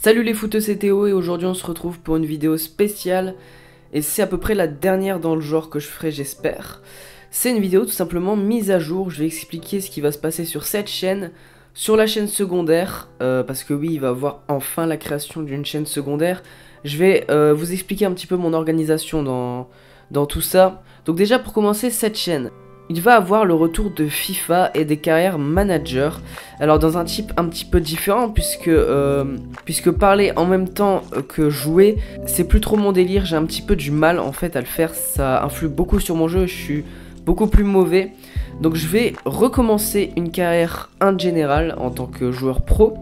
Salut les footeux, c'est Théo et aujourd'hui on se retrouve pour une vidéo spéciale. Et c'est à peu près la dernière dans le genre que je ferai, j'espère. C'est une vidéo tout simplement mise à jour. Je vais expliquer ce qui va se passer sur cette chaîne, sur la chaîne secondaire, parce que oui, il va y avoir enfin la création d'une chaîne secondaire. Je vais vous expliquer un petit peu mon organisation dans tout ça. Donc déjà pour commencer, cette chaîne, il va avoir le retour de FIFA et des carrières manager. Alors dans un type un petit peu différent puisque parler en même temps que jouer, c'est plus trop mon délire. J'ai un petit peu du mal en fait à le faire. Ça influe beaucoup sur mon jeu, je suis beaucoup plus mauvais. Donc je vais recommencer une carrière en général en tant que joueur pro.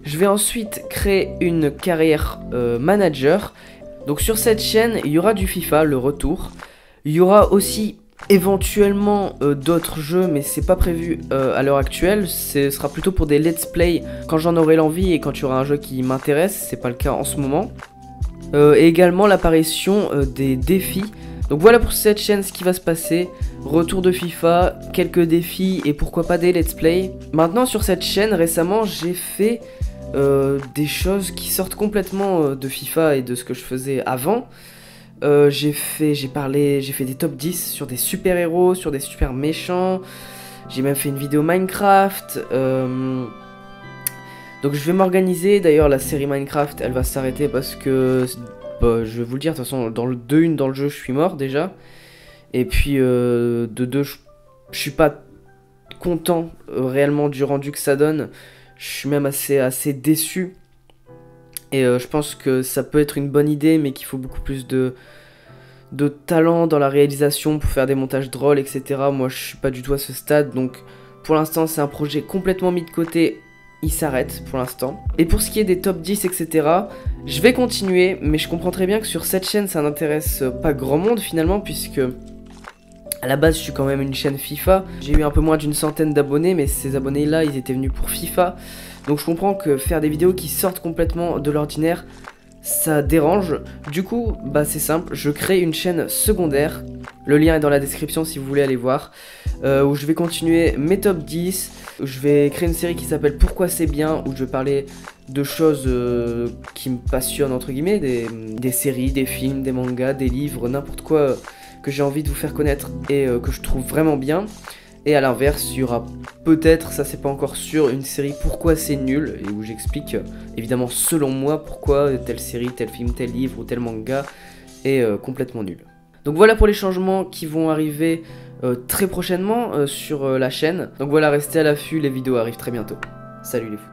Je vais ensuite créer une carrière manager. Donc sur cette chaîne, il y aura du FIFA, le retour. Il y aura aussi éventuellement d'autres jeux, mais c'est pas prévu à l'heure actuelle. Ce sera plutôt pour des let's play quand j'en aurai l'envie et quand il y aura un jeu qui m'intéresse. C'est pas le cas en ce moment. Et également l'apparition des défis. Donc voilà pour cette chaîne ce qui va se passer. Retour de FIFA, quelques défis et pourquoi pas des let's play. Maintenant sur cette chaîne récemment j'ai fait des choses qui sortent complètement de FIFA et de ce que je faisais avant. J'ai fait des top 10 sur des super héros, sur des super méchants. J'ai même fait une vidéo Minecraft. Donc je vais m'organiser. D'ailleurs la série Minecraft elle va s'arrêter parce que je vais vous le dire, de toute façon dans le 2-1 dans le jeu je suis mort déjà. Et puis de 2 je suis pas content réellement du rendu que ça donne. Je suis même assez déçu. Et je pense que ça peut être une bonne idée, mais qu'il faut beaucoup plus de talent dans la réalisation pour faire des montages drôles, etc. Moi, je suis pas du tout à ce stade, donc pour l'instant, c'est un projet complètement mis de côté. Il s'arrête pour l'instant. Et pour ce qui est des top 10, etc., je vais continuer, mais je comprends très bien que sur cette chaîne, ça n'intéresse pas grand monde finalement, puisque à la base, je suis quand même une chaîne FIFA. J'ai eu un peu moins d'une centaine d'abonnés, mais ces abonnés-là, ils étaient venus pour FIFA. Donc je comprends que faire des vidéos qui sortent complètement de l'ordinaire, ça dérange. Du coup, bah c'est simple, je crée une chaîne secondaire. Le lien est dans la description si vous voulez aller voir. Où je vais continuer mes top 10. Où je vais créer une série qui s'appelle Pourquoi c'est bien, où je vais parler de choses qui me passionnent entre guillemets. Des séries, des films, des mangas, des livres, n'importe quoi que j'ai envie de vous faire connaître et que je trouve vraiment bien. Et à l'inverse, il y aura peut-être, ça c'est pas encore sûr, une série Pourquoi c'est nul, et où j'explique évidemment selon moi pourquoi telle série, tel film, tel livre ou tel manga est complètement nul. Donc voilà pour les changements qui vont arriver très prochainement sur la chaîne. Donc voilà, restez à l'affût, les vidéos arrivent très bientôt. Salut les fous.